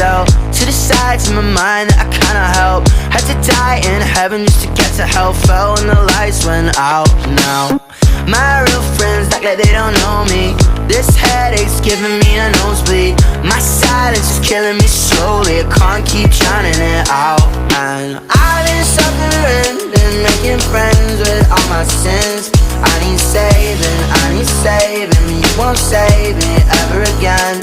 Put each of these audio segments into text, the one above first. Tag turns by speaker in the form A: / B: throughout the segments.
A: carousel, to the sides of my mind that I kinda help. Had to die in heaven just to get to hell. Fell when the lights went out. Now my real friends act like they don't know me. This headache's giving me a nosebleed. My silence is killing me slowly. I can't keep drowning it out. And I've been suffering and making friends with all my sins. I need saving, I need saving. You won't save me ever again.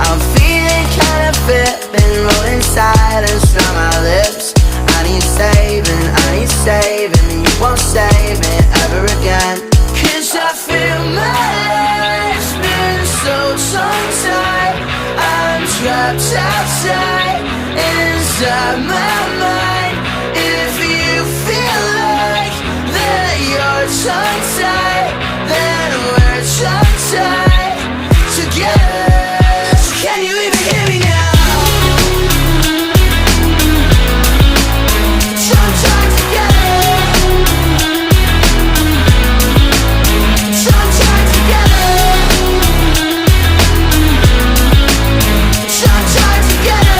A: I'm feeling kinda fit, been rolling silence from my lips. I need saving, I need saving. You won't save me ever again. 'Cause I feel my life's been so tongue-tied. I'm trapped outside, inside my mind. If you feel like that you're tongue-tied, then we're tongue-tied together. So can you even hear me now? Tongue-tied together. Tongue-tied together. Tongue-tied together.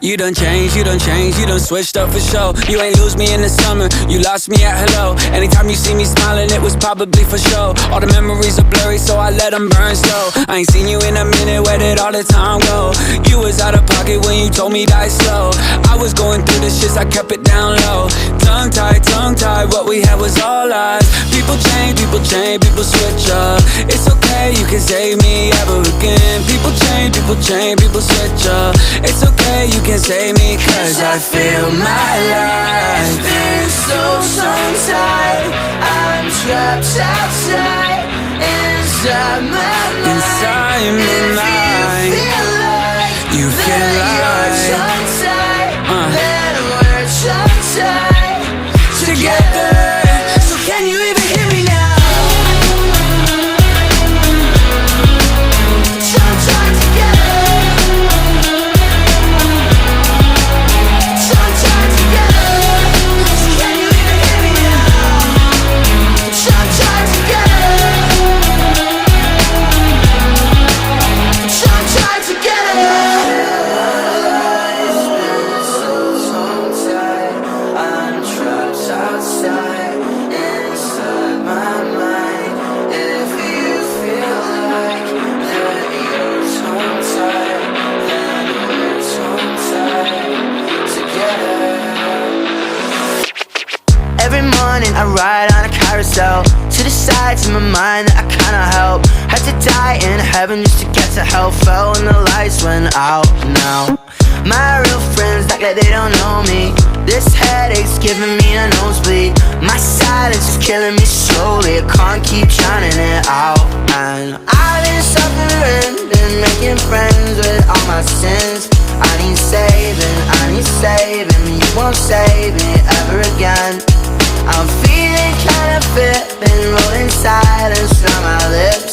B: You done changed, you done changed, you done switched up for sure. You ain't lose me in the summer, you lost me at hello. Anytime you see me smiling, it was probably for sure. All the memories are blurry, so I let them burn slow. I ain't seen you in a minute, where did all the time go? You was out of pocket when you told me die slow. I was going through the shits, I kept it down low. Tongue-tied, what we had was all lies. People change, people switch up. It's okay, you can save me ever again. People change, people switch up. It's okay, you can save me, 'cause I feel my life
A: Been so tongue-tied, I'm trapped outside, inside my mind.
B: inside my mind.
A: You feel like you're tongue-tied, then we're tongue-tied together. So can you even hear me now? Tongue-tied together. Tongue-tied together. So can you even hear me now? Tongue-tied together. Tongue-tied together. I'm trapped outside, inside my mind. If you feel like that you're tongue-tied, then we're tongue-tied together. Every morning I ride on a carousel, to the sides of my mind that I kinda help. Had to die in heaven just to get to hell. Fell when the lights went out. Now my real friends act like they don't know me. This headache's giving me a nosebleed. My silence is killing me slowly. I can't keep drowning it out. And I've been suffering and making friends with all my sins. I need saving, I need saving. You won't save me ever again. I'm feeling kinda fit, been rolling silence from my lips.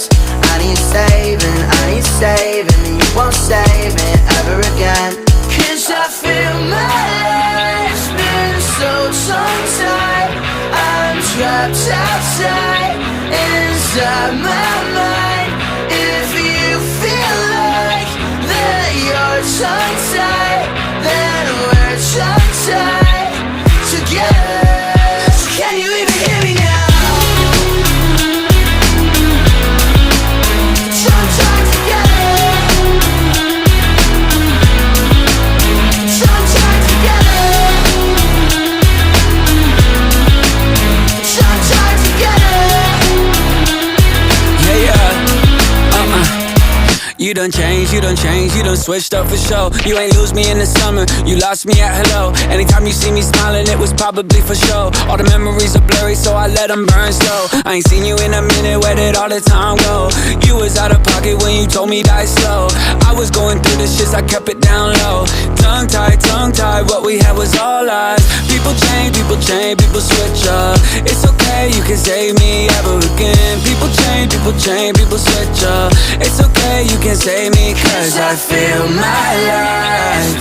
A: I need saving, I need saving. You won't save me ever again. 'Cause I feel my life's been so tongue-tied. I'm trapped outside, inside my mind. If you feel like that you're tongue-tied, then we're tongue-tied together. So can you even hear me now? Tongue-tied together. Tongue-tied together. Tongue-tied together.
B: You done changed, you done changed, you done switched up for sure. You ain't lose me in the summer, you lost me at hello. Anytime you see me smiling, it was probably for sure. All the memories are blurry, so I let them burn slow. I ain't seen you in a minute, where did all the time go? You was out of pocket when you told me die slow. I was going through the shits, I kept it down low. Tongue-tied, what we had was all lies. People change, people switch up. It's okay, you can save me ever again. People change, people switch up. It's okay, you can save me, 'cause I feel my life